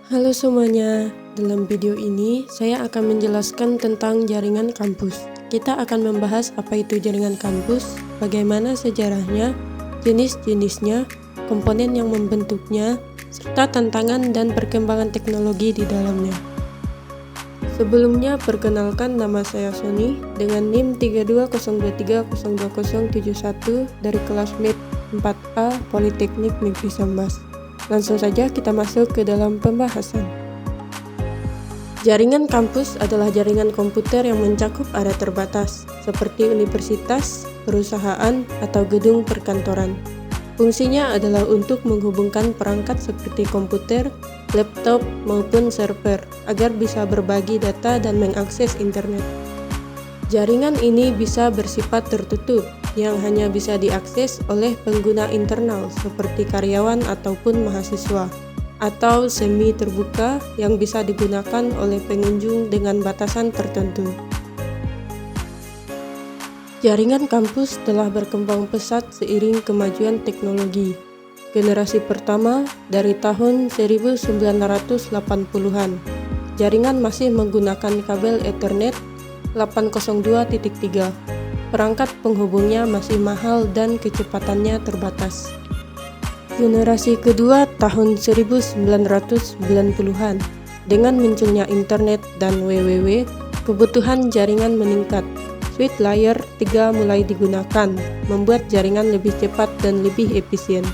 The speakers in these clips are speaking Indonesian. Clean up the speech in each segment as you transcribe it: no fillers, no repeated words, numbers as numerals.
Halo semuanya, dalam video ini saya akan menjelaskan tentang jaringan kampus. Kita akan membahas apa itu jaringan kampus, bagaimana sejarahnya, jenis-jenisnya, komponen yang membentuknya, serta tantangan dan perkembangan teknologi di dalamnya. Sebelumnya, perkenalkan nama saya Sony dengan NIM 3202302071 dari kelas MIP 4A Politeknik Negeri Sambas. Langsung saja kita masuk ke dalam pembahasan. Jaringan kampus adalah jaringan komputer yang mencakup area terbatas, seperti universitas, perusahaan, atau gedung perkantoran. Fungsinya adalah untuk menghubungkan perangkat seperti komputer, laptop, maupun server, agar bisa berbagi data dan mengakses internet. Jaringan ini bisa bersifat tertutup, yang hanya bisa diakses oleh pengguna internal seperti karyawan ataupun mahasiswa, atau semi terbuka yang bisa digunakan oleh pengunjung dengan batasan tertentu. Jaringan kampus telah berkembang pesat seiring kemajuan teknologi. Generasi pertama dari tahun 1980-an, jaringan masih menggunakan kabel Ethernet 802.3. Perangkat penghubungnya masih mahal dan kecepatannya terbatas. Generasi kedua tahun 1990-an, dengan munculnya internet dan WWW, kebutuhan jaringan meningkat. Switch layer 3 mulai digunakan, membuat jaringan lebih cepat dan lebih efisien.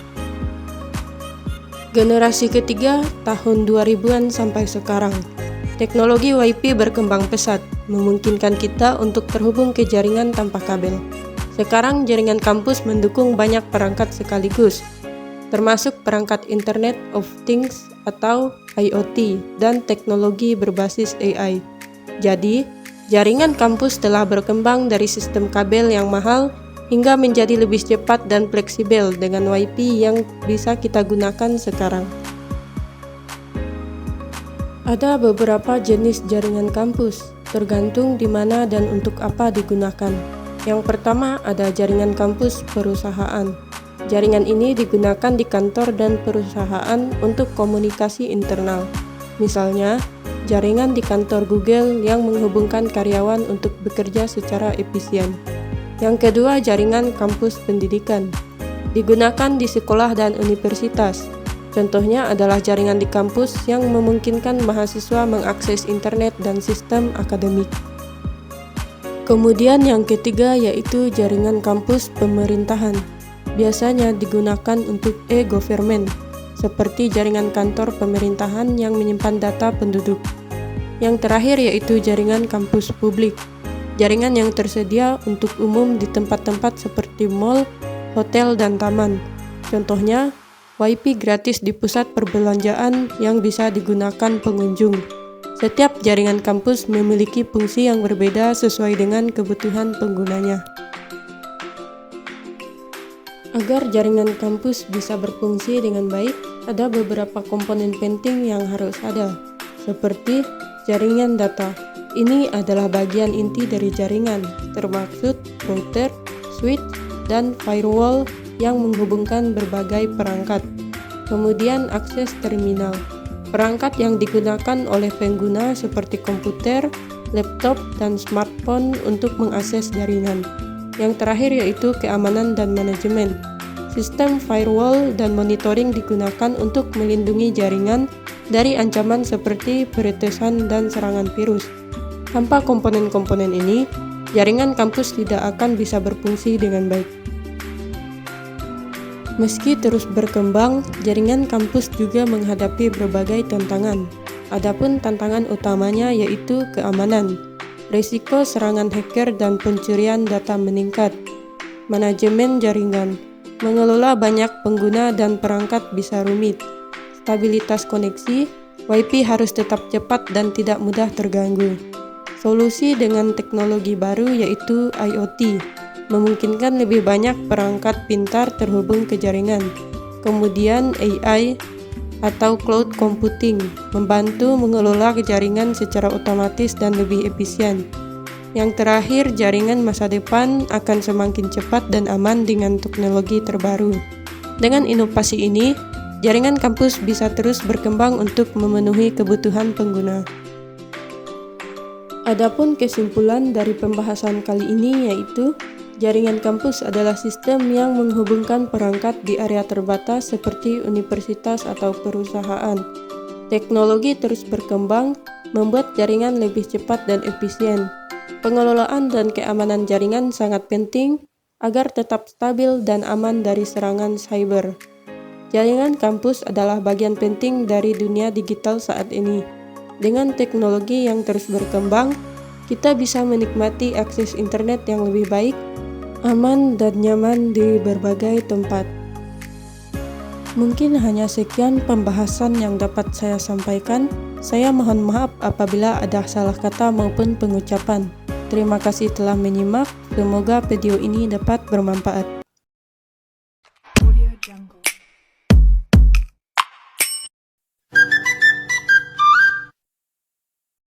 Generasi ketiga tahun 2000-an sampai sekarang, teknologi WiFi berkembang pesat, memungkinkan kita untuk terhubung ke jaringan tanpa kabel. Sekarang jaringan kampus mendukung banyak perangkat sekaligus, termasuk perangkat Internet of Things atau IoT dan teknologi berbasis AI. Jadi, jaringan kampus telah berkembang dari sistem kabel yang mahal hingga menjadi lebih cepat dan fleksibel dengan WiFi yang bisa kita gunakan sekarang. Ada beberapa jenis jaringan kampus, tergantung di mana dan untuk apa digunakan. Yang pertama ada jaringan kampus perusahaan. Jaringan ini digunakan di kantor dan perusahaan untuk komunikasi internal. Misalnya, jaringan di kantor Google yang menghubungkan karyawan untuk bekerja secara efisien. Yang kedua, jaringan kampus pendidikan. Digunakan di sekolah dan universitas. Contohnya adalah jaringan di kampus yang memungkinkan mahasiswa mengakses internet dan sistem akademik. Kemudian yang ketiga yaitu jaringan kampus pemerintahan. Biasanya digunakan untuk e-government, seperti jaringan kantor pemerintahan yang menyimpan data penduduk. Yang terakhir yaitu jaringan kampus publik. Jaringan yang tersedia untuk umum di tempat-tempat seperti mall, hotel, dan taman. Contohnya, WiFi gratis di pusat perbelanjaan yang bisa digunakan pengunjung. Setiap jaringan kampus memiliki fungsi yang berbeda sesuai dengan kebutuhan penggunanya. Agar jaringan kampus bisa berfungsi dengan baik, ada beberapa komponen penting yang harus ada, seperti jaringan data. Ini adalah bagian inti dari jaringan, termaksud router, switch, dan firewall yang menghubungkan berbagai perangkat. Kemudian akses terminal, perangkat yang digunakan oleh pengguna seperti komputer, laptop, dan smartphone untuk mengakses jaringan. Yang terakhir yaitu keamanan dan manajemen. Sistem firewall dan monitoring digunakan untuk melindungi jaringan dari ancaman seperti peretesan dan serangan virus. Tanpa komponen-komponen ini, jaringan kampus tidak akan bisa berfungsi dengan baik. Meski terus berkembang, jaringan kampus juga menghadapi berbagai tantangan. Adapun tantangan utamanya yaitu keamanan. Risiko serangan hacker dan pencurian data meningkat. Manajemen jaringan. Mengelola banyak pengguna dan perangkat bisa rumit. Stabilitas koneksi, WiFi harus tetap cepat dan tidak mudah terganggu. Solusi dengan teknologi baru yaitu IoT. Memungkinkan lebih banyak perangkat pintar terhubung ke jaringan. Kemudian AI atau cloud computing membantu mengelola jaringan secara otomatis dan lebih efisien. Yang terakhir, jaringan masa depan akan semakin cepat dan aman dengan teknologi terbaru. Dengan inovasi ini, jaringan kampus bisa terus berkembang untuk memenuhi kebutuhan pengguna. Adapun kesimpulan dari pembahasan kali ini yaitu jaringan kampus adalah sistem yang menghubungkan perangkat di area terbatas seperti universitas atau perusahaan. Teknologi terus berkembang, membuat jaringan lebih cepat dan efisien. Pengelolaan dan keamanan jaringan sangat penting agar tetap stabil dan aman dari serangan cyber. Jaringan kampus adalah bagian penting dari dunia digital saat ini. Dengan teknologi yang terus berkembang, kita bisa menikmati akses internet yang lebih baik, aman dan nyaman di berbagai tempat. Mungkin hanya sekian pembahasan yang dapat saya sampaikan. Saya mohon maaf apabila ada salah kata maupun pengucapan. Terima kasih telah menyimak. Semoga video ini dapat bermanfaat. Audio Jungle.